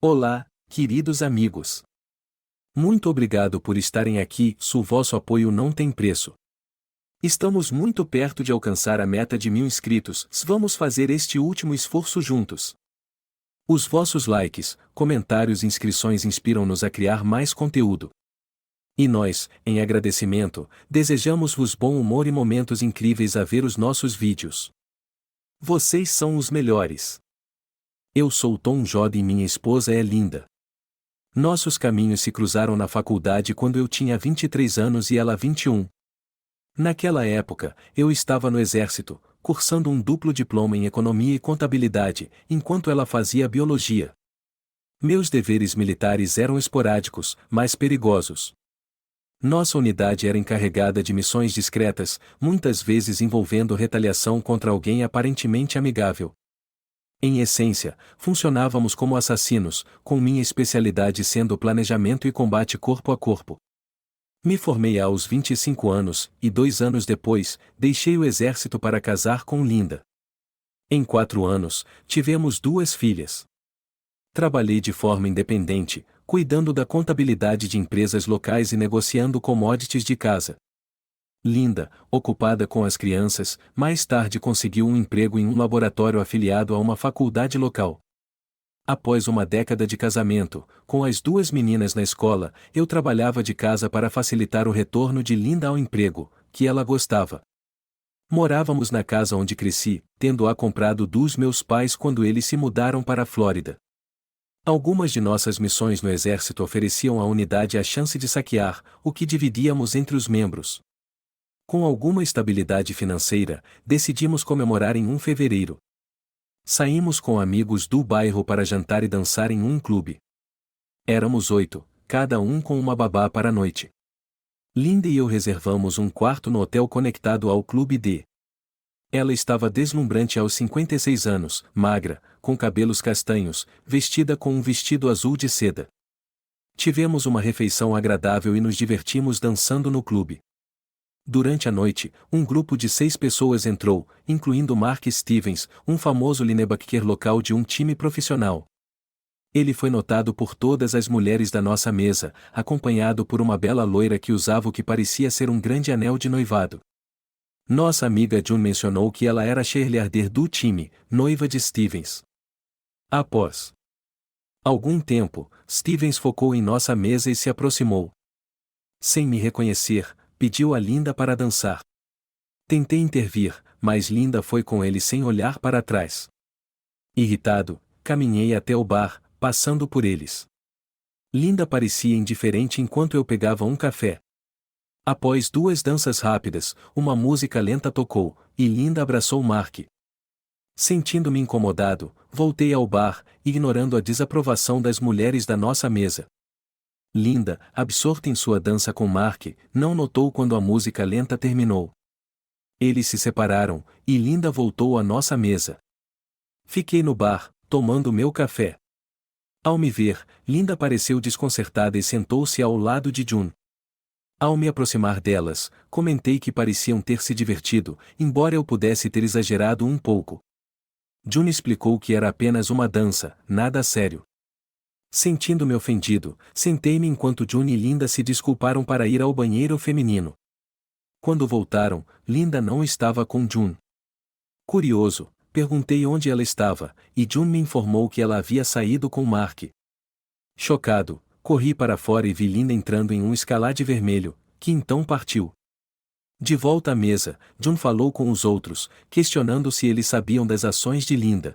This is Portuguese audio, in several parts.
Olá, queridos amigos. Muito obrigado por estarem aqui, o vosso apoio não tem preço. Estamos muito perto de alcançar a meta de 1000 inscritos, vamos fazer este último esforço juntos. Os vossos likes, comentários e inscrições inspiram-nos a criar mais conteúdo. E nós, em agradecimento, desejamos-vos bom humor e momentos incríveis a ver os nossos vídeos. Vocês são os melhores. Eu sou Tom Jod e minha esposa é Linda. Nossos caminhos se cruzaram na faculdade quando eu tinha 23 anos e ela 21. Naquela época, eu estava no exército, cursando um duplo diploma em economia e contabilidade, enquanto ela fazia biologia. Meus deveres militares eram esporádicos, mas perigosos. Nossa unidade era encarregada de missões discretas, muitas vezes envolvendo retaliação contra alguém aparentemente amigável. Em essência, funcionávamos como assassinos, com minha especialidade sendo o planejamento e combate corpo a corpo. Me formei aos 25 anos, e 2 anos depois, deixei o exército para casar com Linda. Em 4 anos, tivemos 2 filhas. Trabalhei de forma independente, cuidando da contabilidade de empresas locais e negociando commodities de casa. Linda, ocupada com as crianças, mais tarde conseguiu um emprego em um laboratório afiliado a uma faculdade local. Após uma década de casamento, com as 2 meninas na escola, eu trabalhava de casa para facilitar o retorno de Linda ao emprego, que ela gostava. Morávamos na casa onde cresci, tendo-a comprado dos meus pais quando eles se mudaram para a Flórida. Algumas de nossas missões no exército ofereciam à unidade a chance de saquear, o que dividíamos entre os membros. Com alguma estabilidade financeira, decidimos comemorar em 1 de fevereiro. Saímos com amigos do bairro para jantar e dançar em um clube. Éramos 8, cada um com uma babá para a noite. Linda e eu reservamos um quarto no hotel conectado ao clube D. Ela estava deslumbrante aos 56 anos, magra, com cabelos castanhos, vestida com um vestido azul de seda. Tivemos uma refeição agradável e nos divertimos dançando no clube. Durante a noite, um grupo de 6 pessoas entrou, incluindo Mark Stevens, um famoso linebacker local de um time profissional. Ele foi notado por todas as mulheres da nossa mesa, acompanhado por uma bela loira que usava o que parecia ser um grande anel de noivado. Nossa amiga June mencionou que ela era cheerleader do time, noiva de Stevens. Após algum tempo, Stevens focou em nossa mesa e se aproximou. Sem me reconhecer, pediu a Linda para dançar. Tentei intervir, mas Linda foi com ele sem olhar para trás. Irritado, caminhei até o bar, passando por eles. Linda parecia indiferente enquanto eu pegava um café. Após 2 danças rápidas, uma música lenta tocou, e Linda abraçou Mark. Sentindo-me incomodado, voltei ao bar, ignorando a desaprovação das mulheres da nossa mesa. Linda, absorta em sua dança com Mark, não notou quando a música lenta terminou. Eles se separaram, e Linda voltou à nossa mesa. Fiquei no bar, tomando meu café. Ao me ver, Linda pareceu desconcertada e sentou-se ao lado de June. Ao me aproximar delas, comentei que pareciam ter se divertido, embora eu pudesse ter exagerado um pouco. June explicou que era apenas uma dança, nada sério. Sentindo-me ofendido, sentei-me enquanto June e Linda se desculparam para ir ao banheiro feminino. Quando voltaram, Linda não estava com June. Curioso, perguntei onde ela estava, e June me informou que ela havia saído com Mark. Chocado, corri para fora e vi Linda entrando em um Escalade vermelho, que então partiu. De volta à mesa, June falou com os outros, questionando se eles sabiam das ações de Linda.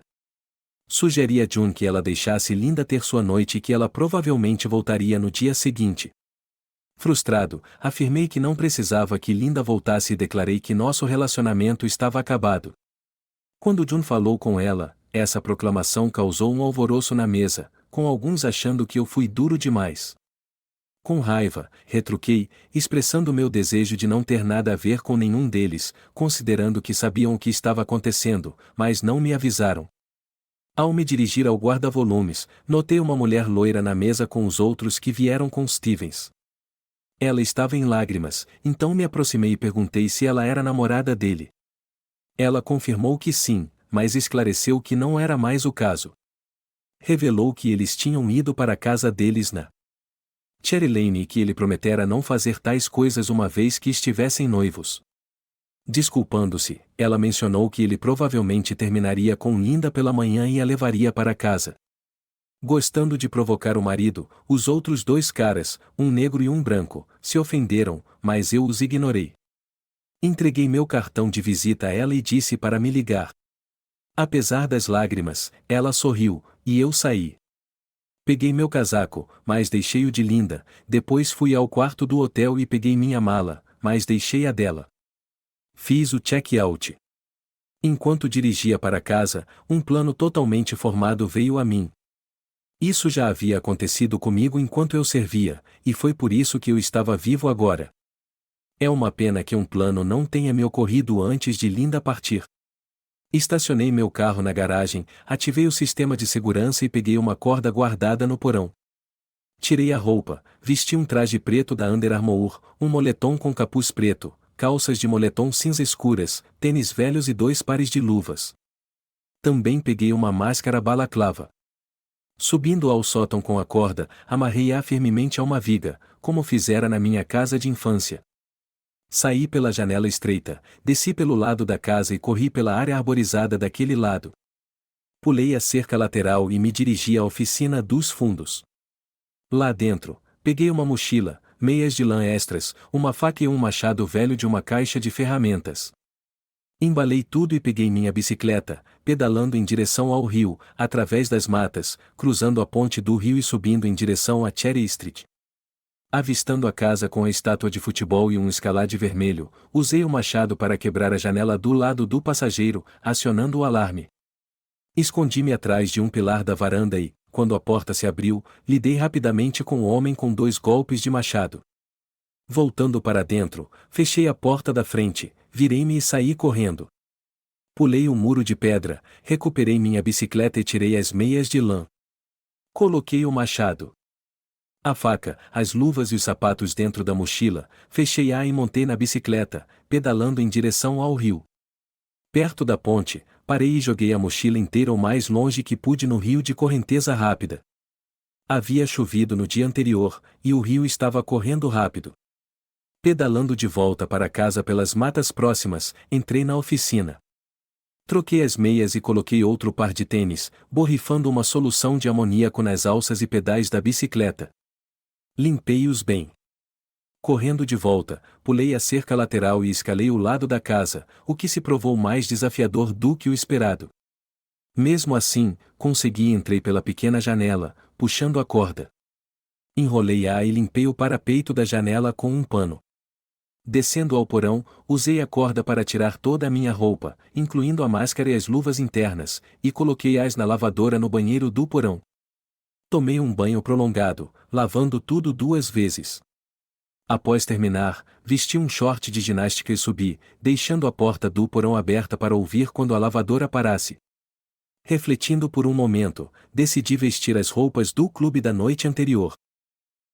Sugeri a June que ela deixasse Linda ter sua noite e que ela provavelmente voltaria no dia seguinte. Frustrado, afirmei que não precisava que Linda voltasse e declarei que nosso relacionamento estava acabado. Quando June falou com ela, essa proclamação causou um alvoroço na mesa, com alguns achando que eu fui duro demais. Com raiva, retruquei, expressando meu desejo de não ter nada a ver com nenhum deles, considerando que sabiam o que estava acontecendo, mas não me avisaram. Ao me dirigir ao guarda-volumes, notei uma mulher loira na mesa com os outros que vieram com Stevens. Ela estava em lágrimas, então me aproximei e perguntei se ela era namorada dele. Ela confirmou que sim, mas esclareceu que não era mais o caso. Revelou que eles tinham ido para a casa deles na Cherry Lane e que ele prometera não fazer tais coisas uma vez que estivessem noivos. Desculpando-se, ela mencionou que ele provavelmente terminaria com Linda pela manhã e a levaria para casa. Gostando de provocar o marido, os outros dois caras, um negro e um branco, se ofenderam, mas eu os ignorei. Entreguei meu cartão de visita a ela e disse para me ligar. Apesar das lágrimas, ela sorriu, e eu saí. Peguei meu casaco, mas deixei-o de Linda, depois fui ao quarto do hotel e peguei minha mala, mas deixei a dela. Fiz o check-out. Enquanto dirigia para casa, um plano totalmente formado veio a mim. Isso já havia acontecido comigo enquanto eu servia, e foi por isso que eu estava vivo agora. É uma pena que um plano não tenha me ocorrido antes de Linda partir. Estacionei meu carro na garagem, ativei o sistema de segurança e peguei uma corda guardada no porão. Tirei a roupa, vesti um traje preto da Under Armour, um moletom com capuz preto, calças de moletom cinza escuras, tênis velhos e 2 pares de luvas. Também peguei uma máscara balaclava. Subindo ao sótão com a corda, amarrei-a firmemente a uma viga, como fizera na minha casa de infância. Saí pela janela estreita, desci pelo lado da casa e corri pela área arborizada daquele lado. Pulei a cerca lateral e me dirigi à oficina dos fundos. Lá dentro, peguei uma mochila, meias de lã extras, uma faca e um machado velho de uma caixa de ferramentas. Embalei tudo e peguei minha bicicleta, pedalando em direção ao rio, através das matas, cruzando a ponte do rio e subindo em direção a Cherry Street. Avistando a casa com a estátua de futebol e um escalade vermelho, usei o machado para quebrar a janela do lado do passageiro, acionando o alarme. Escondi-me atrás de um pilar da varanda e, quando a porta se abriu, lidei rapidamente com o homem com 2 golpes de machado. Voltando para dentro, fechei a porta da frente, virei-me e saí correndo. Pulei um muro de pedra, recuperei minha bicicleta e tirei as meias de lã. Coloquei o machado, a faca, as luvas e os sapatos dentro da mochila, fechei-a e montei na bicicleta, pedalando em direção ao rio. Perto da ponte, parei e joguei a mochila inteira o mais longe que pude no rio de correnteza rápida. Havia chovido no dia anterior, e o rio estava correndo rápido. Pedalando de volta para casa pelas matas próximas, entrei na oficina. Troquei as meias e coloquei outro par de tênis, borrifando uma solução de amoníaco nas alças e pedais da bicicleta. Limpei-os bem. Correndo de volta, pulei a cerca lateral e escalei o lado da casa, o que se provou mais desafiador do que o esperado. Mesmo assim, consegui e entrei pela pequena janela, puxando a corda. Enrolei-a e limpei o parapeito da janela com um pano. Descendo ao porão, usei a corda para tirar toda a minha roupa, incluindo a máscara e as luvas internas, e coloquei-as na lavadora no banheiro do porão. Tomei um banho prolongado, lavando tudo 2 vezes. Após terminar, vesti um short de ginástica e subi, deixando a porta do porão aberta para ouvir quando a lavadora parasse. Refletindo por um momento, decidi vestir as roupas do clube da noite anterior.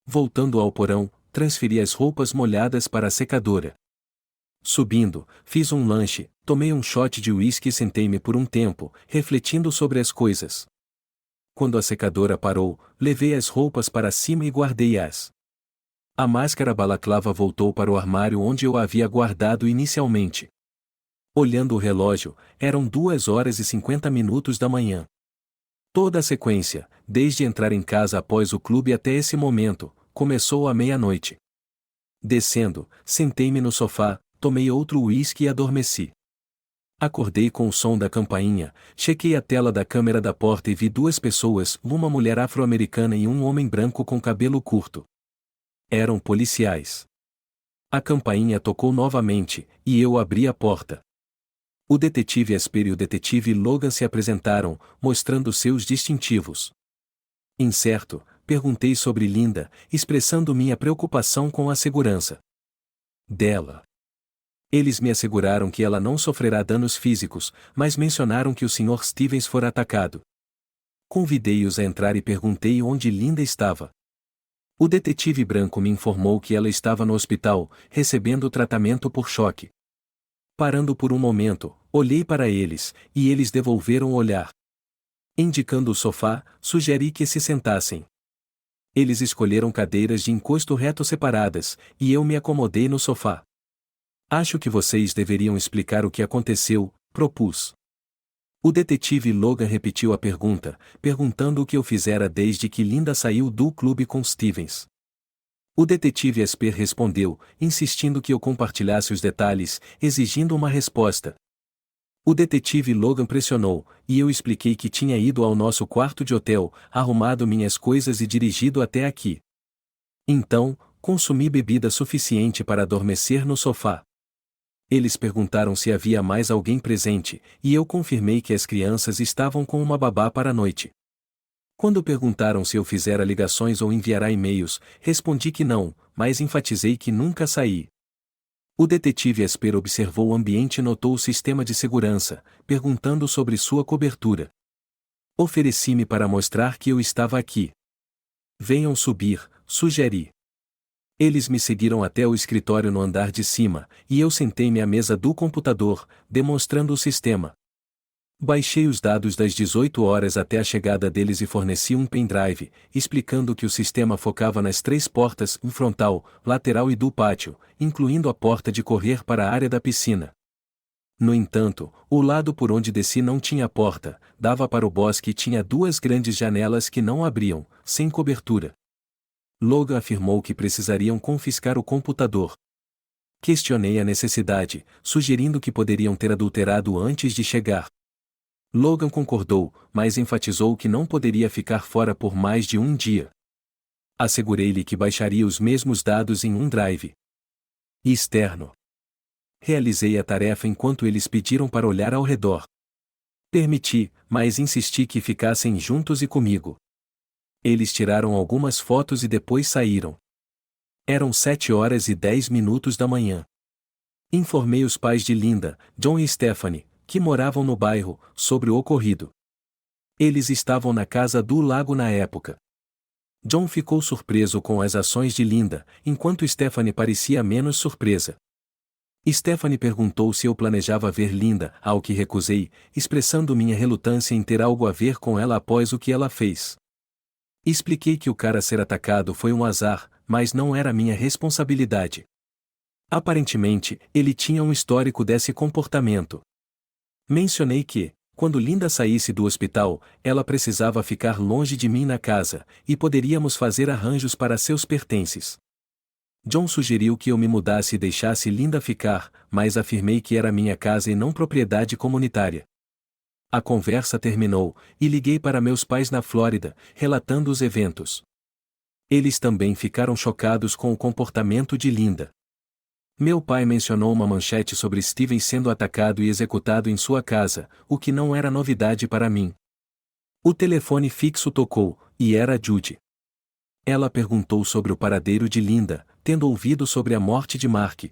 Voltando ao porão, transferi as roupas molhadas para a secadora. Subindo, fiz um lanche, tomei um shot de uísque e sentei-me por um tempo, refletindo sobre as coisas. Quando a secadora parou, levei as roupas para cima e guardei-as. A máscara balaclava voltou para o armário onde eu a havia guardado inicialmente. Olhando o relógio, eram 2h50 da manhã. Toda a sequência, desde entrar em casa após o clube até esse momento, começou à meia-noite. Descendo, sentei-me no sofá, tomei outro uísque e adormeci. Acordei com o som da campainha, chequei a tela da câmera da porta e vi 2 pessoas, uma mulher afro-americana e um homem branco com cabelo curto. Eram policiais. A campainha tocou novamente, e eu abri a porta. O detetive Asper e o detetive Logan se apresentaram, mostrando seus distintivos. Incerto, perguntei sobre Linda, expressando minha preocupação com a segurança dela. Eles me asseguraram que ela não sofrerá danos físicos, mas mencionaram que o Sr. Stevens fora atacado. Convidei-os a entrar e perguntei onde Linda estava. O detetive branco me informou que ela estava no hospital, recebendo tratamento por choque. Parando por um momento, olhei para eles, e eles devolveram o olhar. Indicando o sofá, sugeri que se sentassem. Eles escolheram cadeiras de encosto reto separadas, e eu me acomodei no sofá. Acho que vocês deveriam explicar o que aconteceu, propus. O detetive Logan repetiu a pergunta, perguntando o que eu fizera desde que Linda saiu do clube com Stevens. O detetive Esper respondeu, insistindo que eu compartilhasse os detalhes, exigindo uma resposta. O detetive Logan pressionou, e eu expliquei que tinha ido ao nosso quarto de hotel, arrumado minhas coisas e dirigido até aqui. Então, consumi bebida suficiente para adormecer no sofá. Eles perguntaram se havia mais alguém presente, e eu confirmei que as crianças estavam com uma babá para a noite. Quando perguntaram se eu fizera ligações ou enviara e-mails, respondi que não, mas enfatizei que nunca saí. O detetive Esper observou o ambiente e notou o sistema de segurança, perguntando sobre sua cobertura. Ofereci-me para mostrar que eu estava aqui. Venham subir, sugeri. Eles me seguiram até o escritório no andar de cima, e eu sentei-me à mesa do computador, demonstrando o sistema. Baixei os dados das 18 horas até a chegada deles e forneci um pendrive, explicando que o sistema focava nas 3 portas, frontal, lateral e do pátio, incluindo a porta de correr para a área da piscina. No entanto, o lado por onde desci não tinha porta, dava para o bosque e tinha 2 grandes janelas que não abriam, sem cobertura. Logan afirmou que precisariam confiscar o computador. Questionei a necessidade, sugerindo que poderiam ter adulterado antes de chegar. Logan concordou, mas enfatizou que não poderia ficar fora por mais de um dia. Assegurei-lhe que baixaria os mesmos dados em um drive externo. Realizei a tarefa enquanto eles pediram para olhar ao redor. Permiti, mas insisti que ficassem juntos e comigo. Eles tiraram algumas fotos e depois saíram. Eram 7h10 da manhã. Informei os pais de Linda, John e Stephanie, que moravam no bairro, sobre o ocorrido. Eles estavam na casa do lago na época. John ficou surpreso com as ações de Linda, enquanto Stephanie parecia menos surpresa. Stephanie perguntou se eu planejava ver Linda, ao que recusei, expressando minha relutância em ter algo a ver com ela após o que ela fez. Expliquei que o cara ser atacado foi um azar, mas não era minha responsabilidade. Aparentemente, ele tinha um histórico desse comportamento. Mencionei que, quando Linda saísse do hospital, ela precisava ficar longe de mim na casa, e poderíamos fazer arranjos para seus pertences. John sugeriu que eu me mudasse e deixasse Linda ficar, mas afirmei que era minha casa e não propriedade comunitária. A conversa terminou, e liguei para meus pais na Flórida, relatando os eventos. Eles também ficaram chocados com o comportamento de Linda. Meu pai mencionou uma manchete sobre Steven sendo atacado e executado em sua casa, o que não era novidade para mim. O telefone fixo tocou, e era Judy. Ela perguntou sobre o paradeiro de Linda, tendo ouvido sobre a morte de Mark.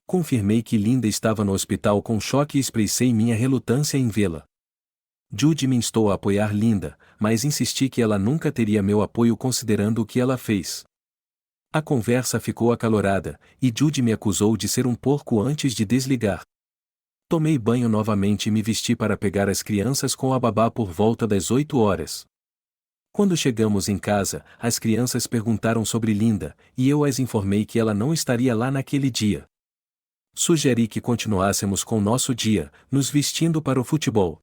Confirmei que Linda estava no hospital com choque e expressei minha relutância em vê-la. Judy me instou a apoiar Linda, mas insisti que ela nunca teria meu apoio considerando o que ela fez. A conversa ficou acalorada, e Judy me acusou de ser um porco antes de desligar. Tomei banho novamente e me vesti para pegar as crianças com a babá por volta das 8 horas. Quando chegamos em casa, as crianças perguntaram sobre Linda, e eu as informei que ela não estaria lá naquele dia. Sugeri que continuássemos com nosso dia, nos vestindo para o futebol.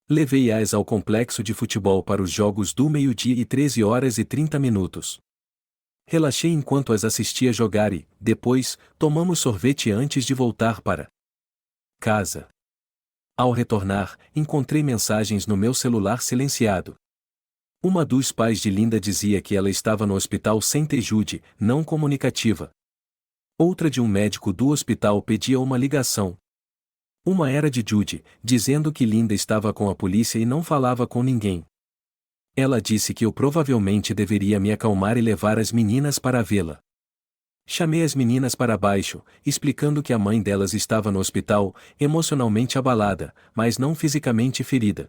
Levei-as ao complexo de futebol para os jogos do meio-dia e 13h30. Relaxei enquanto as assistia jogar e, depois, tomamos sorvete antes de voltar para casa. Ao retornar, encontrei mensagens no meu celular silenciado. Uma dos pais de Linda dizia que ela estava no hospital sem ter Judy, não comunicativa. Outra de um médico do hospital pedia uma ligação. Uma era de Judy, dizendo que Linda estava com a polícia e não falava com ninguém. Ela disse que eu provavelmente deveria me acalmar e levar as meninas para vê-la. Chamei as meninas para baixo, explicando que a mãe delas estava no hospital, emocionalmente abalada, mas não fisicamente ferida.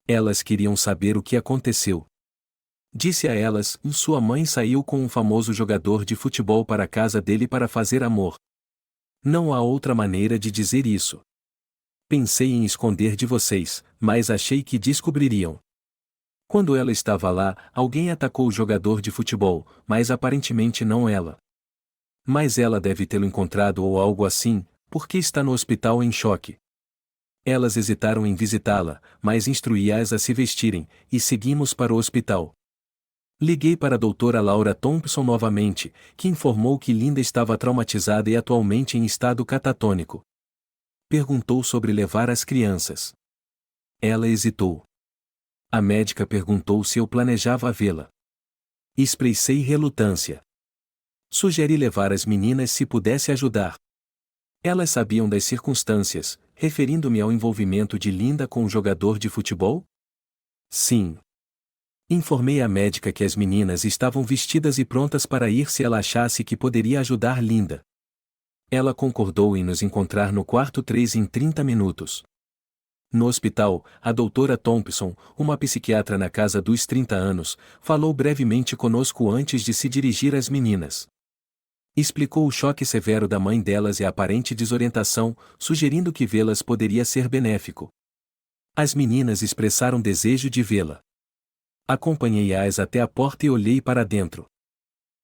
Elas queriam saber o que aconteceu. Disse a elas, sua mãe saiu com um famoso jogador de futebol para a casa dele para fazer amor. Não há outra maneira de dizer isso. Pensei em esconder de vocês, mas achei que descobririam. Quando ela estava lá, alguém atacou o jogador de futebol, mas aparentemente não ela. Mas ela deve tê-lo encontrado ou algo assim, porque está no hospital em choque. Elas hesitaram em visitá-la, mas instruí-as a se vestirem, e seguimos para o hospital. Liguei para a doutora Laura Thompson novamente, que informou que Linda estava traumatizada e atualmente em estado catatônico. Perguntou sobre levar as crianças. Ela hesitou. A médica perguntou se eu planejava vê-la. Expressei relutância. Sugeri levar as meninas se pudesse ajudar. Elas sabiam das circunstâncias, referindo-me ao envolvimento de Linda com o jogador de futebol? Sim. Informei à médica que as meninas estavam vestidas e prontas para ir se ela achasse que poderia ajudar Linda. Ela concordou em nos encontrar no quarto 3 em 30 minutos. No hospital, a doutora Thompson, uma psiquiatra na casa dos 30 anos, falou brevemente conosco antes de se dirigir às meninas. Explicou o choque severo da mãe delas e a aparente desorientação, sugerindo que vê-las poderia ser benéfico. As meninas expressaram desejo de vê-la. Acompanhei-as até a porta e olhei para dentro.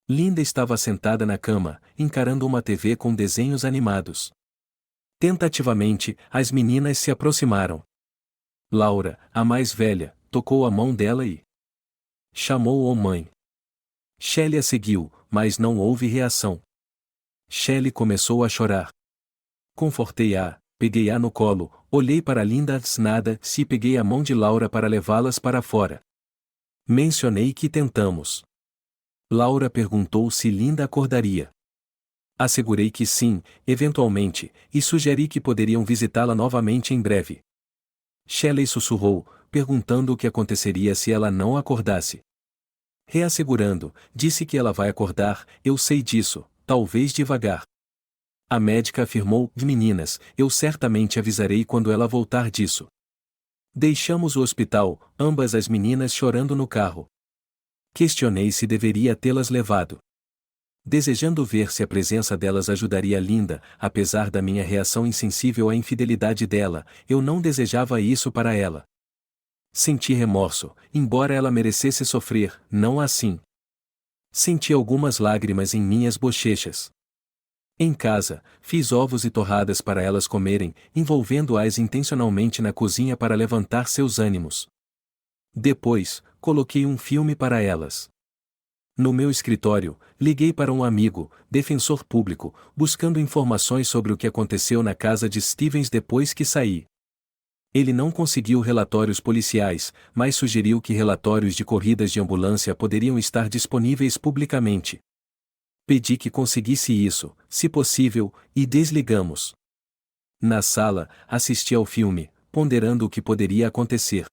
Linda estava sentada na cama, encarando uma TV com desenhos animados. Tentativamente, as meninas se aproximaram. Laura, a mais velha, tocou a mão dela e chamou-o mãe. Shelley a seguiu, mas não houve reação. Shelley começou a chorar. Confortei-a, peguei-a no colo, olhei para Linda nada se peguei a mão de Laura para levá-las para fora. Mencionei que tentamos. Laura perguntou se Linda acordaria. Assegurei que sim, eventualmente, e sugeri que poderiam visitá-la novamente em breve. Shelley sussurrou, perguntando o que aconteceria se ela não acordasse. Reassegurando, disse que ela vai acordar, eu sei disso, talvez devagar. A médica afirmou, meninas, eu certamente avisarei quando ela voltar disso. Deixamos o hospital, ambas as meninas chorando no carro. Questionei se deveria tê-las levado. Desejando ver se a presença delas ajudaria Linda, apesar da minha reação insensível à infidelidade dela, eu não desejava isso para ela. Senti remorso, embora ela merecesse sofrer, não assim. Senti algumas lágrimas em minhas bochechas. Em casa, fiz ovos e torradas para elas comerem, envolvendo-as intencionalmente na cozinha para levantar seus ânimos. Depois, coloquei um filme para elas. No meu escritório, liguei para um amigo, defensor público, buscando informações sobre o que aconteceu na casa de Stevens depois que saí. Ele não conseguiu relatórios policiais, mas sugeriu que relatórios de corridas de ambulância poderiam estar disponíveis publicamente. Pedi que conseguisse isso, se possível, e desligamos. Na sala, assisti ao filme, ponderando o que poderia acontecer.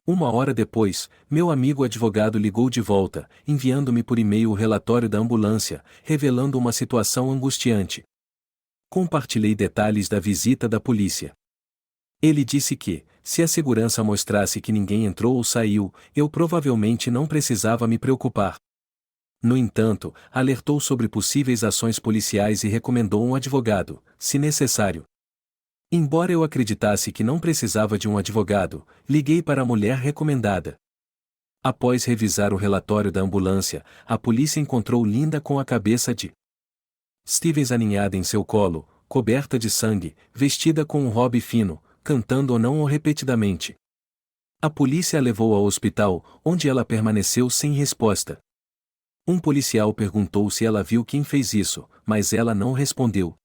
1 hora depois, meu amigo advogado ligou de volta, enviando-me por e-mail o relatório da ambulância, revelando uma situação angustiante. Compartilhei detalhes da visita da polícia. Ele disse que, se a segurança mostrasse que ninguém entrou ou saiu, eu provavelmente não precisava me preocupar. No entanto, alertou sobre possíveis ações policiais e recomendou um advogado, se necessário. Embora eu acreditasse que não precisava de um advogado, liguei para a mulher recomendada. Após revisar o relatório da ambulância, a polícia encontrou Linda com a cabeça de Stevens aninhada em seu colo, coberta de sangue, vestida com um robe fino, cantando ou não repetidamente. A polícia a levou ao hospital, onde ela permaneceu sem resposta. Um policial perguntou se ela viu quem fez isso, mas ela não respondeu.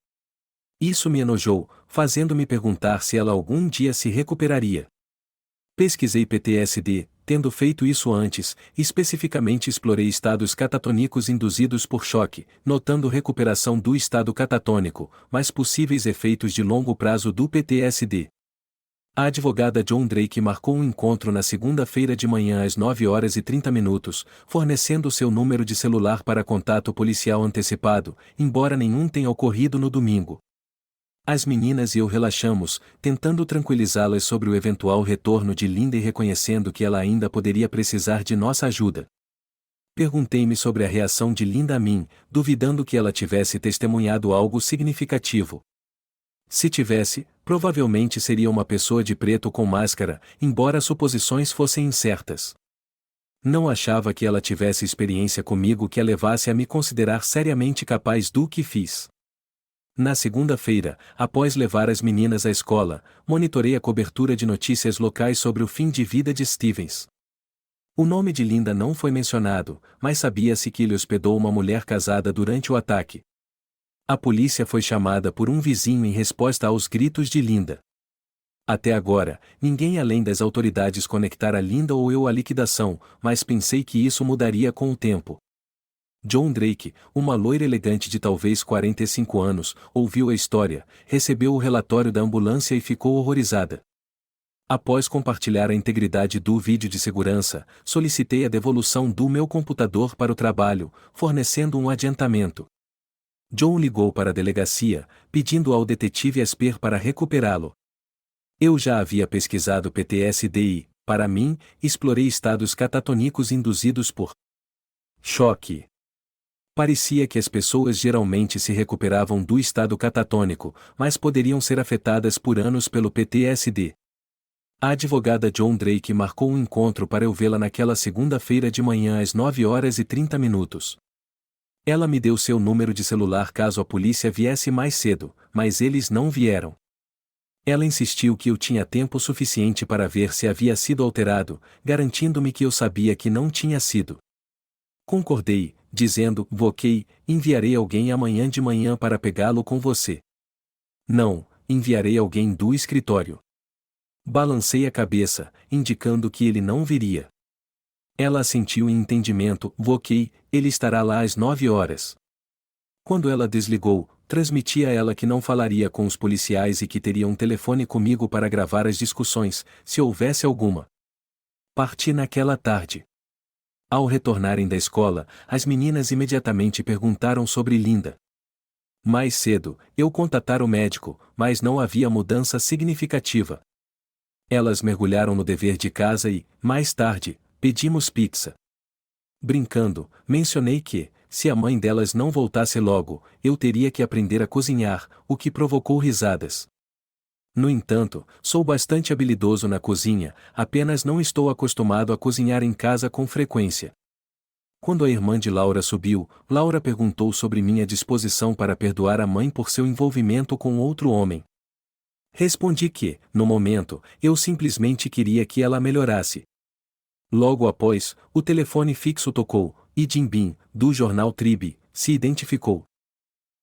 Isso me enojou, fazendo-me perguntar se ela algum dia se recuperaria. Pesquisei PTSD, tendo feito isso antes, especificamente explorei estados catatônicos induzidos por choque, notando recuperação do estado catatônico, mas possíveis efeitos de longo prazo do PTSD. A advogada John Drake marcou um encontro na segunda-feira de manhã às 9h30, fornecendo seu número de celular para contato policial antecipado, embora nenhum tenha ocorrido no domingo. As meninas e eu relaxamos, tentando tranquilizá-las sobre o eventual retorno de Linda e reconhecendo que ela ainda poderia precisar de nossa ajuda. Perguntei-me sobre a reação de Linda a mim, duvidando que ela tivesse testemunhado algo significativo. Se tivesse, provavelmente seria uma pessoa de preto com máscara, embora as suposições fossem incertas. Não achava que ela tivesse experiência comigo que a levasse a me considerar seriamente capaz do que fiz. Na segunda-feira, após levar as meninas à escola, monitorei a cobertura de notícias locais sobre o fim de vida de Stevens. O nome de Linda não foi mencionado, mas sabia-se que ele hospedou uma mulher casada durante o ataque. A polícia foi chamada por um vizinho em resposta aos gritos de Linda. Até agora, ninguém além das autoridades conectara Linda ou eu à liquidação, mas pensei que isso mudaria com o tempo. John Drake, uma loira elegante de talvez 45 anos, ouviu a história, recebeu o relatório da ambulância e ficou horrorizada. Após compartilhar a integridade do vídeo de segurança, solicitei a devolução do meu computador para o trabalho, fornecendo um adiantamento. John ligou para a delegacia, pedindo ao detetive Esper para recuperá-lo. Eu já havia pesquisado PTSD e, para mim, explorei estados catatônicos induzidos por choque. Parecia que as pessoas geralmente se recuperavam do estado catatônico, mas poderiam ser afetadas por anos pelo PTSD. A advogada John Drake marcou um encontro para eu vê-la naquela segunda-feira de manhã às 9h30. Ela me deu seu número de celular caso a polícia viesse mais cedo, mas eles não vieram. Ela insistiu que eu tinha tempo suficiente para ver se havia sido alterado, garantindo-me que eu sabia que não tinha sido. Concordei, dizendo, ok, enviarei alguém amanhã de manhã para pegá-lo com você. Não, enviarei alguém do escritório. Balancei a cabeça, indicando que ele não viria. Ela assentiu em entendimento, ok, ele estará lá às 9h. Quando ela desligou, transmiti a ela que não falaria com os policiais e que teria um telefone comigo para gravar as discussões, se houvesse alguma. Parti naquela tarde. Ao retornarem da escola, as meninas imediatamente perguntaram sobre Linda. Mais cedo, eu contatara o médico, mas não havia mudança significativa. Elas mergulharam no dever de casa e, mais tarde, pedimos pizza. Brincando, mencionei que, se a mãe delas não voltasse logo, eu teria que aprender a cozinhar, o que provocou risadas. No entanto, sou bastante habilidoso na cozinha, apenas não estou acostumado a cozinhar em casa com frequência. Quando a irmã de Laura subiu, Laura perguntou sobre minha disposição para perdoar a mãe por seu envolvimento com outro homem. Respondi que, no momento, eu simplesmente queria que ela melhorasse. Logo após, o telefone fixo tocou, e Jim Beam, do jornal Tribe, se identificou.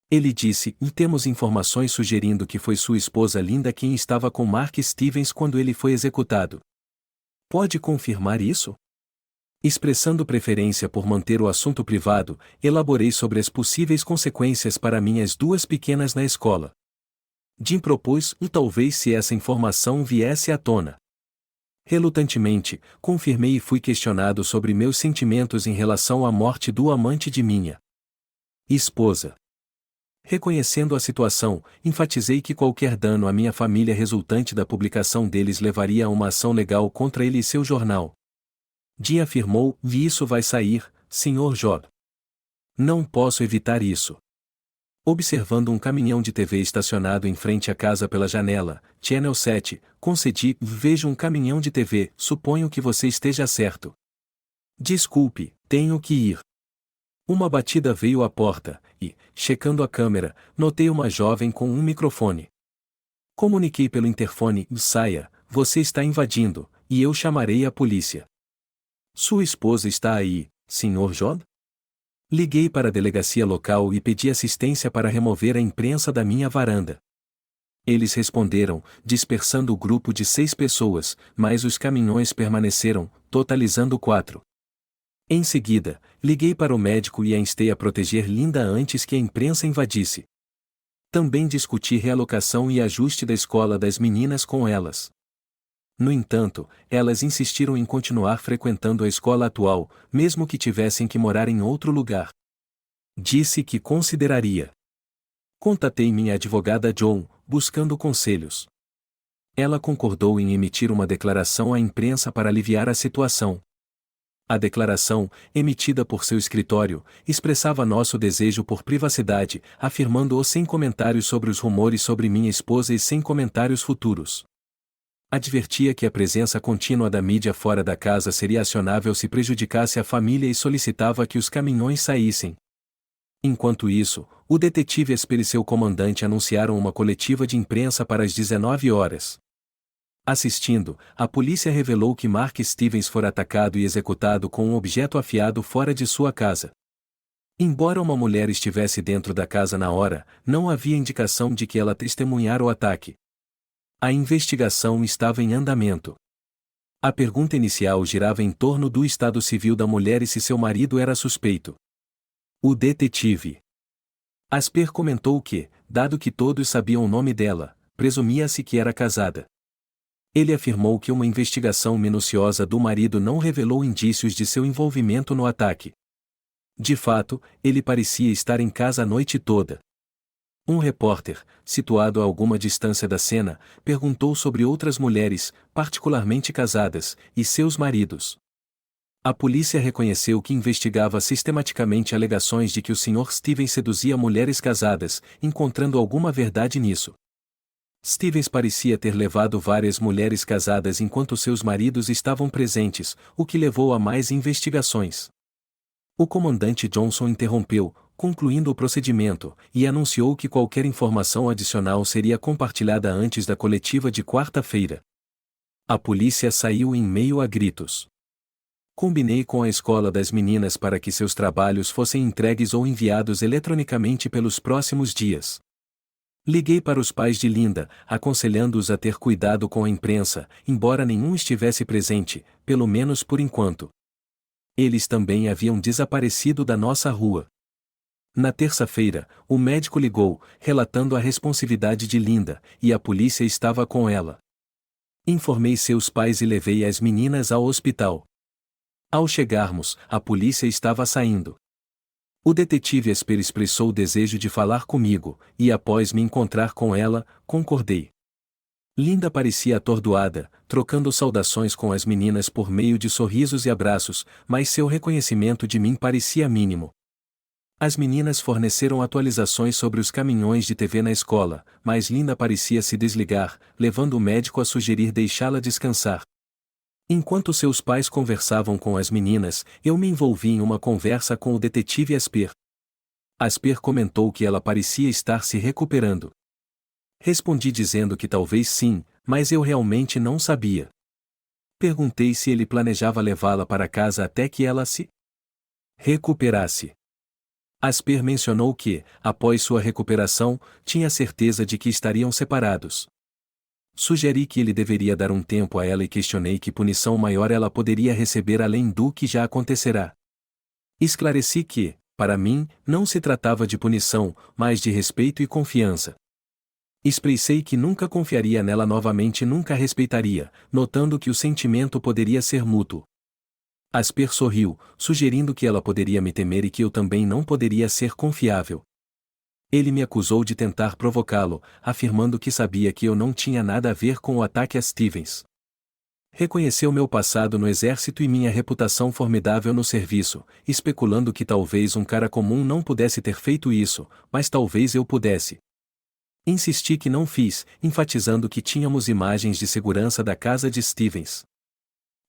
Ele disse, e temos informações sugerindo que foi sua esposa Linda quem estava com Mark Stevens quando ele foi executado. Pode confirmar isso? Expressando preferência por manter o assunto privado, elaborei sobre as possíveis consequências para minhas duas pequenas na escola. Jim propôs, e talvez se essa informação viesse à tona. Relutantemente, confirmei e fui questionado sobre meus sentimentos em relação à morte do amante de minha esposa. Reconhecendo a situação, enfatizei que qualquer dano à minha família resultante da publicação deles levaria a uma ação legal contra ele e seu jornal. Jim afirmou, e isso vai sair, Sr. Job. Não posso evitar isso. Observando um caminhão de TV estacionado em frente à casa pela janela, Channel 7, concedi, vejo um caminhão de TV, suponho que você esteja certo. Desculpe, tenho que ir. Uma batida veio à porta, e, checando a câmera, notei uma jovem com um microfone. Comuniquei pelo interfone, saia, você está invadindo, e eu chamarei a polícia. Sua esposa está aí, Sr. Job? Liguei para a delegacia local e pedi assistência para remover a imprensa da minha varanda. Eles responderam, dispersando o grupo de 6 pessoas, mas os caminhões permaneceram, totalizando 4. Em seguida, liguei para o médico e a instei a proteger Linda antes que a imprensa invadisse. Também discuti realocação e ajuste da escola das meninas com elas. No entanto, elas insistiram em continuar frequentando a escola atual, mesmo que tivessem que morar em outro lugar. Disse que consideraria. Contatei minha advogada John, buscando conselhos. Ela concordou em emitir uma declaração à imprensa para aliviar a situação. A declaração, emitida por seu escritório, expressava nosso desejo por privacidade, afirmando-o sem comentários sobre os rumores sobre minha esposa e sem comentários futuros. Advertia que a presença contínua da mídia fora da casa seria acionável se prejudicasse a família e solicitava que os caminhões saíssem. Enquanto isso, o detetive Esper e seu comandante anunciaram uma coletiva de imprensa para as 19 horas. Assistindo, a polícia revelou que Mark Stevens fora atacado e executado com um objeto afiado fora de sua casa. Embora uma mulher estivesse dentro da casa na hora, não havia indicação de que ela testemunhara o ataque. A investigação estava em andamento. A pergunta inicial girava em torno do estado civil da mulher e se seu marido era suspeito. O detetive Esper comentou que, dado que todos sabiam o nome dela, presumia-se que era casada. Ele afirmou que uma investigação minuciosa do marido não revelou indícios de seu envolvimento no ataque. De fato, ele parecia estar em casa a noite toda. Um repórter, situado a alguma distância da cena, perguntou sobre outras mulheres, particularmente casadas, e seus maridos. A polícia reconheceu que investigava sistematicamente alegações de que o Sr. Stevens seduzia mulheres casadas, encontrando alguma verdade nisso. Stevens parecia ter levado várias mulheres casadas enquanto seus maridos estavam presentes, o que levou a mais investigações. O comandante Johnson interrompeu, concluindo o procedimento, e anunciou que qualquer informação adicional seria compartilhada antes da coletiva de quarta-feira. A polícia saiu em meio a gritos. Combinei com a escola das meninas para que seus trabalhos fossem entregues ou enviados eletronicamente pelos próximos dias. Liguei para os pais de Linda, aconselhando-os a ter cuidado com a imprensa, embora nenhum estivesse presente, pelo menos por enquanto. Eles também haviam desaparecido da nossa rua. Na terça-feira, o médico ligou, relatando a responsividade de Linda, e a polícia estava com ela. Informei seus pais e levei as meninas ao hospital. Ao chegarmos, a polícia estava saindo. O detetive Esper expressou o desejo de falar comigo, e após me encontrar com ela, concordei. Linda parecia atordoada, trocando saudações com as meninas por meio de sorrisos e abraços, mas seu reconhecimento de mim parecia mínimo. As meninas forneceram atualizações sobre os caminhões de TV na escola, mas Linda parecia se desligar, levando o médico a sugerir deixá-la descansar. Enquanto seus pais conversavam com as meninas, eu me envolvi em uma conversa com o detetive Esper. Esper comentou que ela parecia estar se recuperando. Respondi dizendo que talvez sim, mas eu realmente não sabia. Perguntei se ele planejava levá-la para casa até que ela se recuperasse. Esper mencionou que, após sua recuperação, tinha certeza de que estariam separados. Sugeri que ele deveria dar um tempo a ela e questionei que punição maior ela poderia receber além do que já acontecerá. Esclareci que, para mim, não se tratava de punição, mas de respeito e confiança. Expressei que nunca confiaria nela novamente e nunca a respeitaria, notando que o sentimento poderia ser mútuo. Esper sorriu, sugerindo que ela poderia me temer e que eu também não poderia ser confiável. Ele me acusou de tentar provocá-lo, afirmando que sabia que eu não tinha nada a ver com o ataque a Stevens. Reconheceu meu passado no exército e minha reputação formidável no serviço, especulando que talvez um cara comum não pudesse ter feito isso, mas talvez eu pudesse. Insisti que não fiz, enfatizando que tínhamos imagens de segurança da casa de Stevens.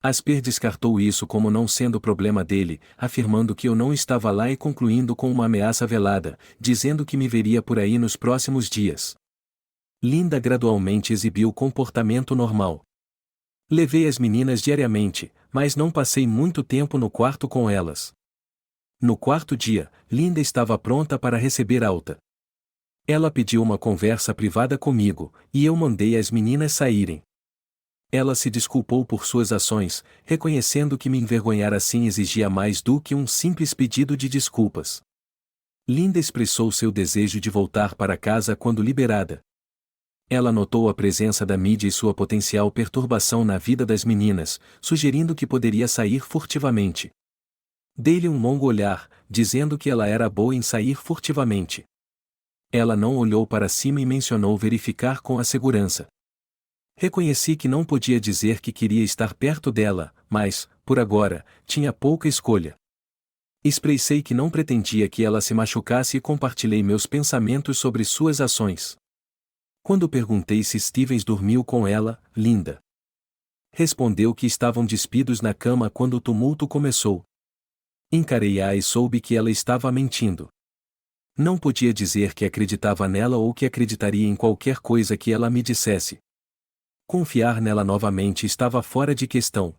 Esper descartou isso como não sendo problema dele, afirmando que eu não estava lá e concluindo com uma ameaça velada, dizendo que me veria por aí nos próximos dias. Linda gradualmente exibiu comportamento normal. Levei as meninas diariamente, mas não passei muito tempo no quarto com elas. No quarto dia, Linda estava pronta para receber alta. Ela pediu uma conversa privada comigo, e eu mandei as meninas saírem. Ela se desculpou por suas ações, reconhecendo que me envergonhar assim exigia mais do que um simples pedido de desculpas. Linda expressou seu desejo de voltar para casa quando liberada. Ela notou a presença da mídia e sua potencial perturbação na vida das meninas, sugerindo que poderia sair furtivamente. Dei-lhe um longo olhar, dizendo que ela era boa em sair furtivamente. Ela não olhou para cima e mencionou verificar com a segurança. Reconheci que não podia dizer que queria estar perto dela, mas, por agora, tinha pouca escolha. Expressei que não pretendia que ela se machucasse e compartilhei meus pensamentos sobre suas ações. Quando perguntei se Stevens dormiu com ela, Linda respondeu que estavam despidos na cama quando o tumulto começou. Encarei-a e soube que ela estava mentindo. Não podia dizer que acreditava nela ou que acreditaria em qualquer coisa que ela me dissesse. Confiar nela novamente estava fora de questão.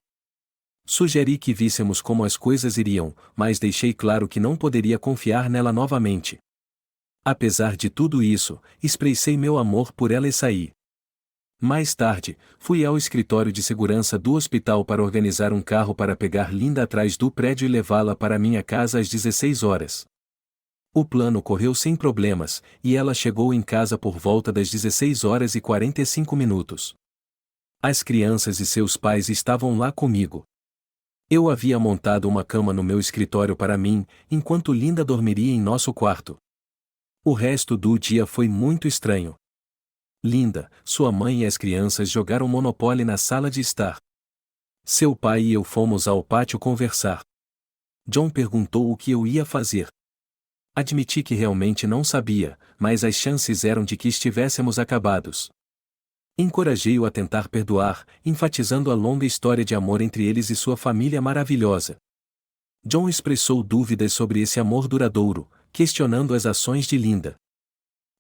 Sugeri que víssemos como as coisas iriam, mas deixei claro que não poderia confiar nela novamente. Apesar de tudo isso, expressei meu amor por ela e saí. Mais tarde, fui ao escritório de segurança do hospital para organizar um carro para pegar Linda atrás do prédio e levá-la para minha casa às 16 horas. O plano correu sem problemas, e ela chegou em casa por volta das 16 horas e 45 minutos. As crianças e seus pais estavam lá comigo. Eu havia montado uma cama no meu escritório para mim, enquanto Linda dormiria em nosso quarto. O resto do dia foi muito estranho. Linda, sua mãe e as crianças jogaram Monopoly na sala de estar. Seu pai e eu fomos ao pátio conversar. John perguntou o que eu ia fazer. Admiti que realmente não sabia, mas as chances eram de que estivéssemos acabados. Encorajei-o a tentar perdoar, enfatizando a longa história de amor entre eles e sua família maravilhosa. John expressou dúvidas sobre esse amor duradouro, questionando as ações de Linda.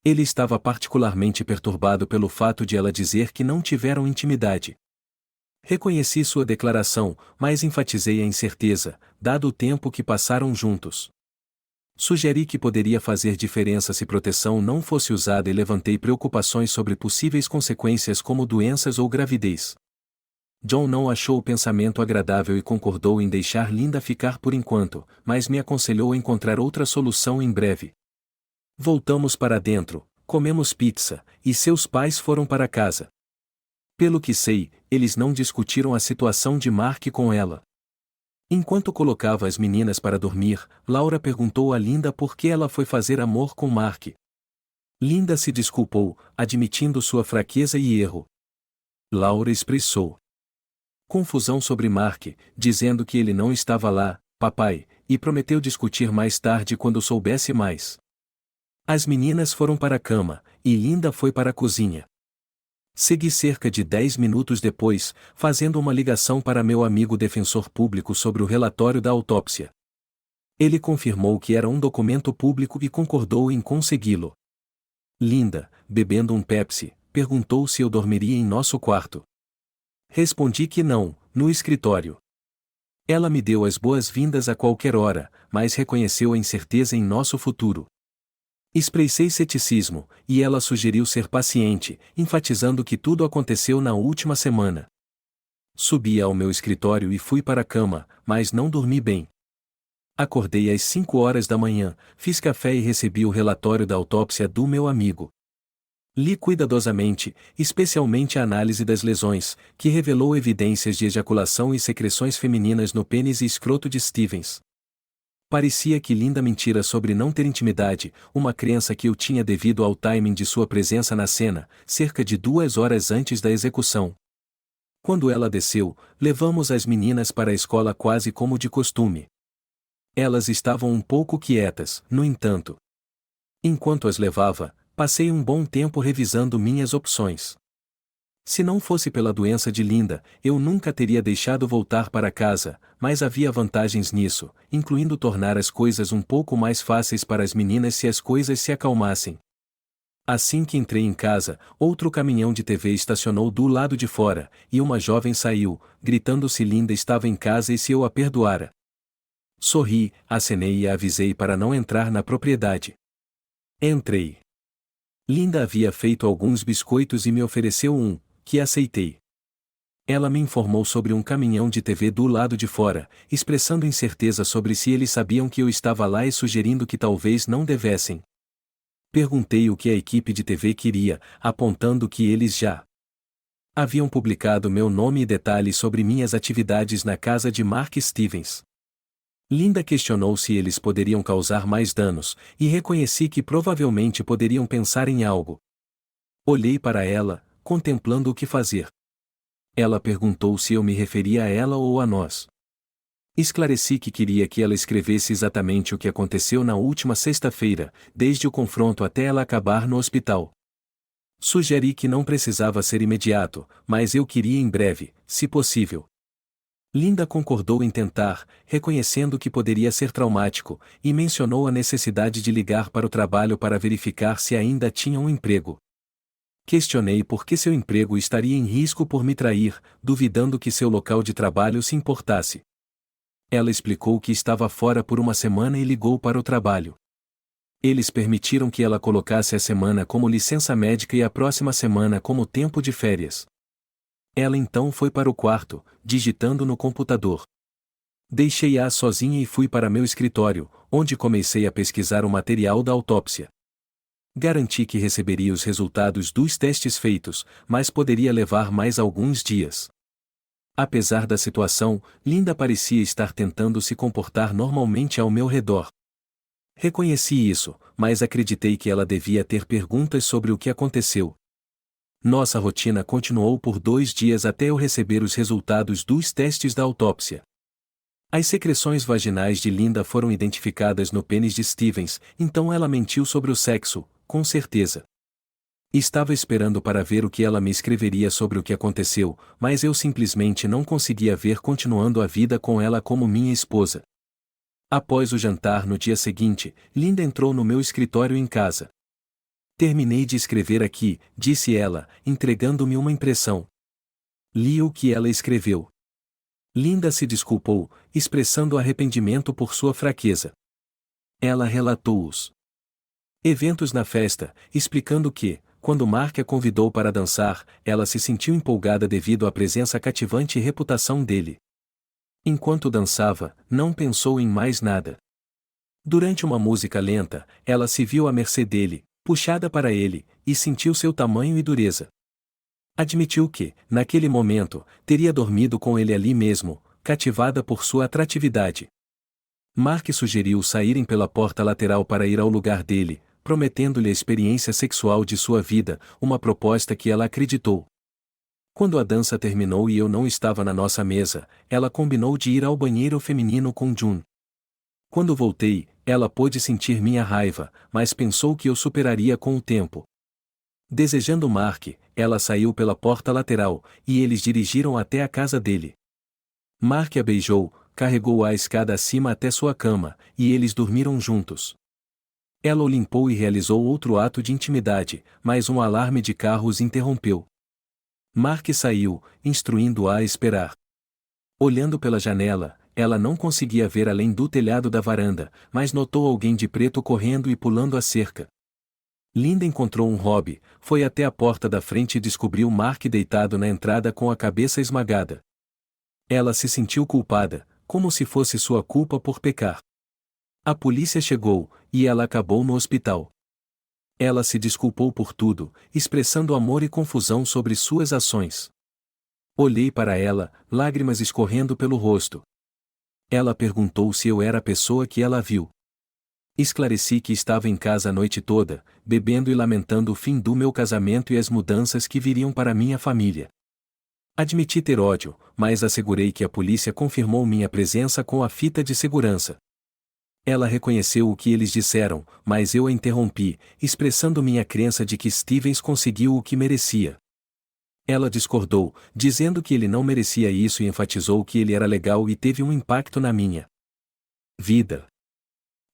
Ele estava particularmente perturbado pelo fato de ela dizer que não tiveram intimidade. Reconheci sua declaração, mas enfatizei a incerteza, dado o tempo que passaram juntos. Sugeri que poderia fazer diferença se proteção não fosse usada e levantei preocupações sobre possíveis consequências como doenças ou gravidez. John não achou o pensamento agradável e concordou em deixar Linda ficar por enquanto, mas me aconselhou a encontrar outra solução em breve. Voltamos para dentro, comemos pizza, e seus pais foram para casa. Pelo que sei, eles não discutiram a situação de Mark com ela. Enquanto colocava as meninas para dormir, Laura perguntou a Linda por que ela foi fazer amor com Mark. Linda se desculpou, admitindo sua fraqueza e erro. Laura expressou confusão sobre Mark, dizendo que ele não estava lá, papai, e prometeu discutir mais tarde quando soubesse mais. As meninas foram para a cama, e Linda foi para a cozinha. Segui cerca de 10 minutos depois, fazendo uma ligação para meu amigo defensor público sobre o relatório da autópsia. Ele confirmou que era um documento público e concordou em consegui-lo. Linda, bebendo um Pepsi, perguntou se eu dormiria em nosso quarto. Respondi que não, no escritório. Ela me deu as boas-vindas a qualquer hora, mas reconheceu a incerteza em nosso futuro. Expressei ceticismo, e ela sugeriu ser paciente, enfatizando que tudo aconteceu na última semana. Subi ao meu escritório e fui para a cama, mas não dormi bem. Acordei às 5 horas da manhã, fiz café e recebi o relatório da autópsia do meu amigo. Li cuidadosamente, especialmente a análise das lesões, que revelou evidências de ejaculação e secreções femininas no pênis e escroto de Stevens. Parecia que Linda mentira sobre não ter intimidade, uma crença que eu tinha devido ao timing de sua presença na cena, cerca de 2 horas antes da execução. Quando ela desceu, levamos as meninas para a escola quase como de costume. Elas estavam um pouco quietas, no entanto. Enquanto as levava, passei um bom tempo revisando minhas opções. Se não fosse pela doença de Linda, eu nunca teria deixado voltar para casa, mas havia vantagens nisso, incluindo tornar as coisas um pouco mais fáceis para as meninas se as coisas se acalmassem. Assim que entrei em casa, outro caminhão de TV estacionou do lado de fora, e uma jovem saiu, gritando se Linda estava em casa e se eu a perdoara. Sorri, acenei e a avisei para não entrar na propriedade. Entrei. Linda havia feito alguns biscoitos e me ofereceu um, que aceitei. Ela me informou sobre um caminhão de TV do lado de fora, expressando incerteza sobre se eles sabiam que eu estava lá e sugerindo que talvez não devessem. Perguntei o que a equipe de TV queria, apontando que eles já haviam publicado meu nome e detalhes sobre minhas atividades na casa de Mark Stevens. Linda questionou se eles poderiam causar mais danos, e reconheci que provavelmente poderiam pensar em algo. Olhei para ela, contemplando o que fazer. Ela perguntou se eu me referia a ela ou a nós. Esclareci que queria que ela escrevesse exatamente o que aconteceu na última sexta-feira, desde o confronto até ela acabar no hospital. Sugeri que não precisava ser imediato, mas eu queria em breve, se possível. Linda concordou em tentar, reconhecendo que poderia ser traumático, e mencionou a necessidade de ligar para o trabalho para verificar se ainda tinha um emprego. Questionei por que seu emprego estaria em risco por me trair, duvidando que seu local de trabalho se importasse. Ela explicou que estava fora por uma semana e ligou para o trabalho. Eles permitiram que ela colocasse a semana como licença médica e a próxima semana como tempo de férias. Ela então foi para o quarto, digitando no computador. Deixei-a sozinha e fui para meu escritório, onde comecei a pesquisar o material da autópsia. Garanti que receberia os resultados dos testes feitos, mas poderia levar mais alguns dias. Apesar da situação, Linda parecia estar tentando se comportar normalmente ao meu redor. Reconheci isso, mas acreditei que ela devia ter perguntas sobre o que aconteceu. Nossa rotina continuou por 2 dias até eu receber os resultados dos testes da autópsia. As secreções vaginais de Linda foram identificadas no pênis de Stevens, então ela mentiu sobre o sexo, com certeza. Estava esperando para ver o que ela me escreveria sobre o que aconteceu, mas eu simplesmente não conseguia ver continuando a vida com ela como minha esposa. Após o jantar no dia seguinte, Linda entrou no meu escritório em casa. Terminei de escrever aqui, disse ela, entregando-me uma impressão. Li o que ela escreveu. Linda se desculpou, expressando arrependimento por sua fraqueza. Ela relatou os eventos na festa, explicando que, quando Mark a convidou para dançar, ela se sentiu empolgada devido à presença cativante e reputação dele. Enquanto dançava, não pensou em mais nada. Durante uma música lenta, ela se viu à mercê dele, puxada para ele, e sentiu seu tamanho e dureza. Admitiu que, naquele momento, teria dormido com ele ali mesmo, cativada por sua atratividade. Mark sugeriu saírem pela porta lateral para ir ao lugar dele, prometendo-lhe a experiência sexual de sua vida, uma proposta que ela acreditou. Quando a dança terminou e eu não estava na nossa mesa, ela combinou de ir ao banheiro feminino com June. Quando voltei, ela pôde sentir minha raiva, mas pensou que eu superaria com o tempo. Desejando Mark, ela saiu pela porta lateral, e eles dirigiram até a casa dele. Mark a beijou, carregou-a a escada acima até sua cama, e eles dormiram juntos. Ela o limpou e realizou outro ato de intimidade, mas um alarme de carro os interrompeu. Mark saiu, instruindo-a a esperar. Olhando pela janela, ela não conseguia ver além do telhado da varanda, mas notou alguém de preto correndo e pulando a cerca. Linda encontrou um hobby, foi até a porta da frente e descobriu Mark deitado na entrada com a cabeça esmagada. Ela se sentiu culpada, como se fosse sua culpa por pecar. A polícia chegou, e ela acabou no hospital. Ela se desculpou por tudo, expressando amor e confusão sobre suas ações. Olhei para ela, lágrimas escorrendo pelo rosto. Ela perguntou se eu era a pessoa que ela viu. Esclareci que estava em casa a noite toda, bebendo e lamentando o fim do meu casamento e as mudanças que viriam para minha família. Admiti ter ódio, mas assegurei que a polícia confirmou minha presença com a fita de segurança. Ela reconheceu o que eles disseram, mas eu a interrompi, expressando minha crença de que Stevens conseguiu o que merecia. Ela discordou, dizendo que ele não merecia isso e enfatizou que ele era legal e teve um impacto na minha vida.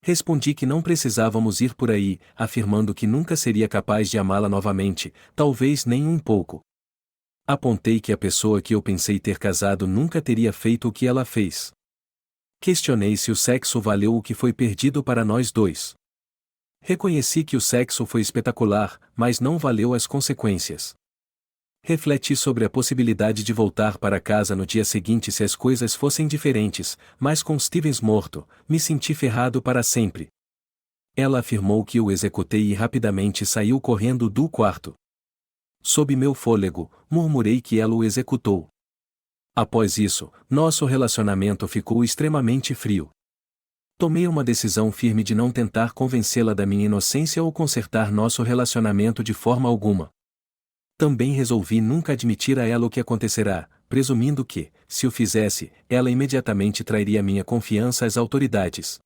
Respondi que não precisávamos ir por aí, afirmando que nunca seria capaz de amá-la novamente, talvez nem um pouco. Apontei que a pessoa que eu pensei ter casado nunca teria feito o que ela fez. Questionei se o sexo valeu o que foi perdido para nós dois. Reconheci que o sexo foi espetacular, mas não valeu as consequências. Refleti sobre a possibilidade de voltar para casa no dia seguinte se as coisas fossem diferentes, mas com Stevens morto, me senti ferrado para sempre. Ela afirmou que o executei e rapidamente saiu correndo do quarto. Sob meu fôlego, murmurei que ela o executou. Após isso, nosso relacionamento ficou extremamente frio. Tomei uma decisão firme de não tentar convencê-la da minha inocência ou consertar nosso relacionamento de forma alguma. Também resolvi nunca admitir a ela o que acontecerá, presumindo que, se o fizesse, ela imediatamente trairia minha confiança às autoridades.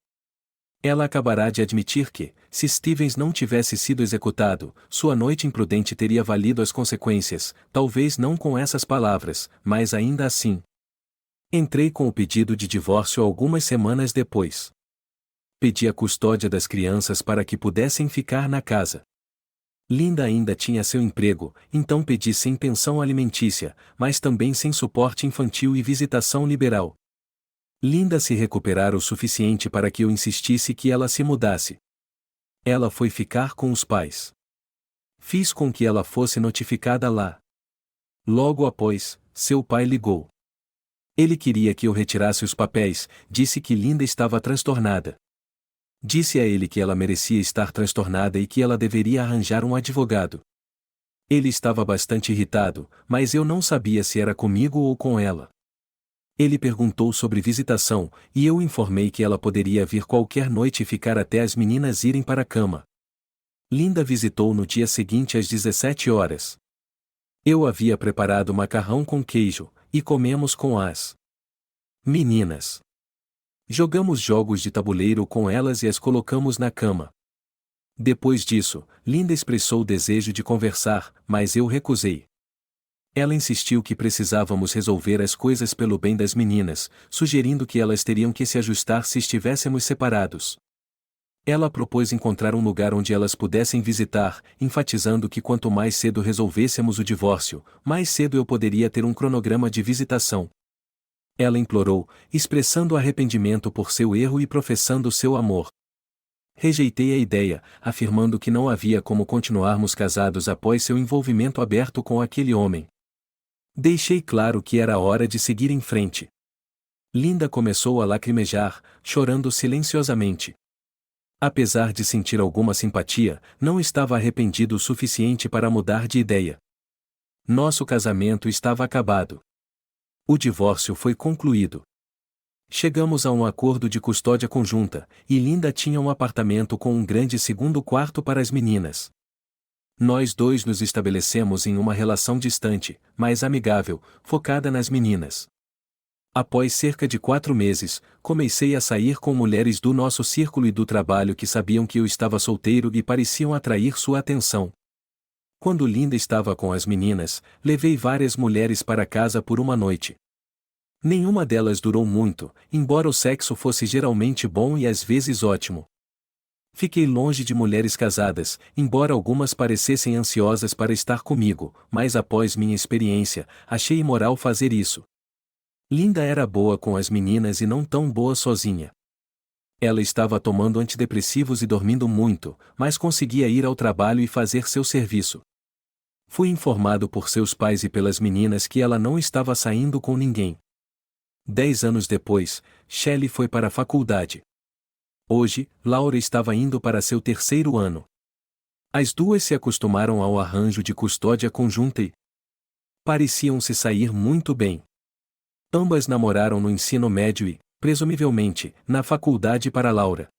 Ela acabará de admitir que, se Stevens não tivesse sido executado, sua noite imprudente teria valido as consequências, talvez não com essas palavras, mas ainda assim. Entrei com o pedido de divórcio algumas semanas depois. Pedi a custódia das crianças para que pudessem ficar na casa. Linda ainda tinha seu emprego, então pedi sem pensão alimentícia, mas também sem suporte infantil e visitação liberal. Linda se recuperara o suficiente para que eu insistisse que ela se mudasse. Ela foi ficar com os pais. Fiz com que ela fosse notificada lá. Logo após, seu pai ligou. Ele queria que eu retirasse os papéis, disse que Linda estava transtornada. Disse a ele que ela merecia estar transtornada e que ela deveria arranjar um advogado. Ele estava bastante irritado, mas eu não sabia se era comigo ou com ela. Ele perguntou sobre visitação, e eu informei que ela poderia vir qualquer noite e ficar até as meninas irem para a cama. Linda visitou no dia seguinte às 17 horas. Eu havia preparado macarrão com queijo, e comemos com as meninas. Jogamos jogos de tabuleiro com elas e as colocamos na cama. Depois disso, Linda expressou o desejo de conversar, mas eu recusei. Ela insistiu que precisávamos resolver as coisas pelo bem das meninas, sugerindo que elas teriam que se ajustar se estivéssemos separados. Ela propôs encontrar um lugar onde elas pudessem visitar, enfatizando que quanto mais cedo resolvêssemos o divórcio, mais cedo eu poderia ter um cronograma de visitação. Ela implorou, expressando arrependimento por seu erro e professando seu amor. Rejeitei a ideia, afirmando que não havia como continuarmos casados após seu envolvimento aberto com aquele homem. Deixei claro que era hora de seguir em frente. Linda começou a lacrimejar, chorando silenciosamente. Apesar de sentir alguma simpatia, não estava arrependido o suficiente para mudar de ideia. Nosso casamento estava acabado. O divórcio foi concluído. Chegamos a um acordo de custódia conjunta, e Linda tinha um apartamento com um grande segundo quarto para as meninas. Nós dois nos estabelecemos em uma relação distante, mas amigável, focada nas meninas. Após cerca de 4 meses, comecei a sair com mulheres do nosso círculo e do trabalho que sabiam que eu estava solteiro e pareciam atrair sua atenção. Quando Linda estava com as meninas, levei várias mulheres para casa por uma noite. Nenhuma delas durou muito, embora o sexo fosse geralmente bom e às vezes ótimo. Fiquei longe de mulheres casadas, embora algumas parecessem ansiosas para estar comigo, mas após minha experiência, achei imoral fazer isso. Linda era boa com as meninas e não tão boa sozinha. Ela estava tomando antidepressivos e dormindo muito, mas conseguia ir ao trabalho e fazer seu serviço. Fui informado por seus pais e pelas meninas que ela não estava saindo com ninguém. 10 anos depois, Shelley foi para a faculdade. Hoje, Laura estava indo para seu 3º ano. As duas se acostumaram ao arranjo de custódia conjunta e pareciam se sair muito bem. Ambas namoraram no ensino médio e, presumivelmente, na faculdade para Laura.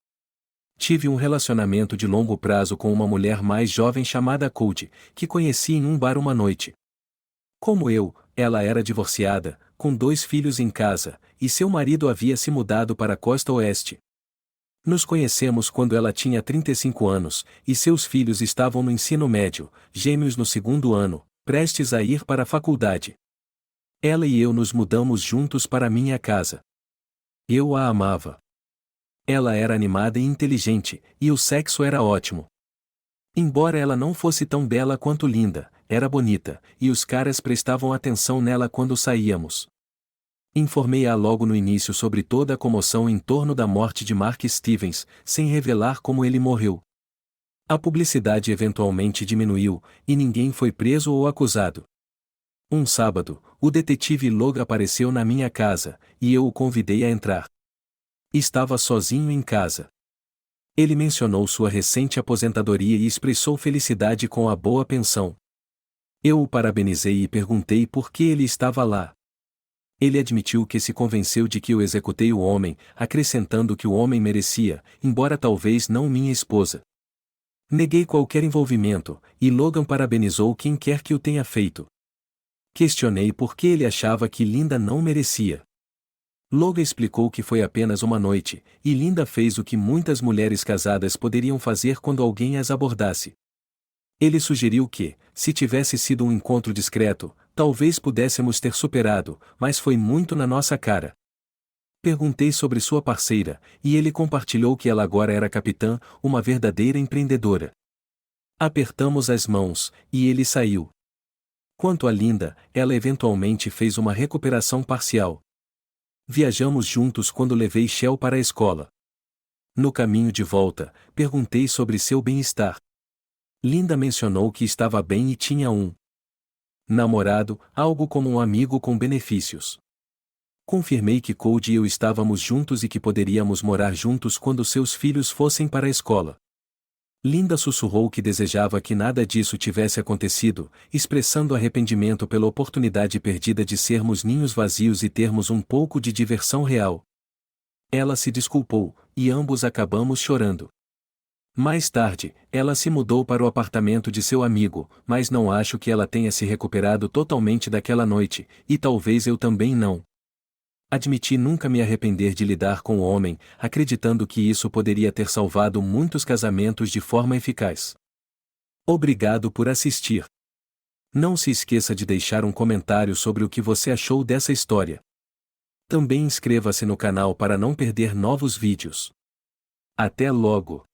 Tive um relacionamento de longo prazo com uma mulher mais jovem chamada Cody, que conheci em um bar uma noite. Como eu, ela era divorciada, com 2 filhos em casa, e seu marido havia se mudado para a costa oeste. Nos conhecemos quando ela tinha 35 anos, e seus filhos estavam no ensino médio, gêmeos no 2º ano, prestes a ir para a faculdade. Ela e eu nos mudamos juntos para minha casa. Eu a amava. Ela era animada e inteligente, e o sexo era ótimo. Embora ela não fosse tão bela quanto Linda, era bonita, e os caras prestavam atenção nela quando saíamos. Informei-a logo no início sobre toda a comoção em torno da morte de Mark Stevens, sem revelar como ele morreu. A publicidade eventualmente diminuiu, e ninguém foi preso ou acusado. Um sábado, o detetive Log apareceu na minha casa, e eu o convidei a entrar. Estava sozinho em casa. Ele mencionou sua recente aposentadoria e expressou felicidade com a boa pensão. Eu o parabenizei e perguntei por que ele estava lá. Ele admitiu que se convenceu de que eu executei o homem, acrescentando que o homem merecia, embora talvez não minha esposa. Neguei qualquer envolvimento, e Logan parabenizou quem quer que o tenha feito. Questionei por que ele achava que Linda não merecia. Logan explicou que foi apenas uma noite, e Linda fez o que muitas mulheres casadas poderiam fazer quando alguém as abordasse. Ele sugeriu que, se tivesse sido um encontro discreto, talvez pudéssemos ter superado, mas foi muito na nossa cara. Perguntei sobre sua parceira, e ele compartilhou que ela agora era capitã, uma verdadeira empreendedora. Apertamos as mãos, e ele saiu. Quanto a Linda, ela eventualmente fez uma recuperação parcial. Viajamos juntos quando levei Shell para a escola. No caminho de volta, perguntei sobre seu bem-estar. Linda mencionou que estava bem e tinha um namorado, algo como um amigo com benefícios. Confirmei que Cody e eu estávamos juntos e que poderíamos morar juntos quando seus filhos fossem para a escola. Linda sussurrou que desejava que nada disso tivesse acontecido, expressando arrependimento pela oportunidade perdida de sermos ninhos vazios e termos um pouco de diversão real. Ela se desculpou, e ambos acabamos chorando. Mais tarde, ela se mudou para o apartamento de seu amigo, mas não acho que ela tenha se recuperado totalmente daquela noite, e talvez eu também não. Admiti nunca me arrepender de lidar com o homem, acreditando que isso poderia ter salvado muitos casamentos de forma eficaz. Obrigado por assistir. Não se esqueça de deixar um comentário sobre o que você achou dessa história. Também inscreva-se no canal para não perder novos vídeos. Até logo!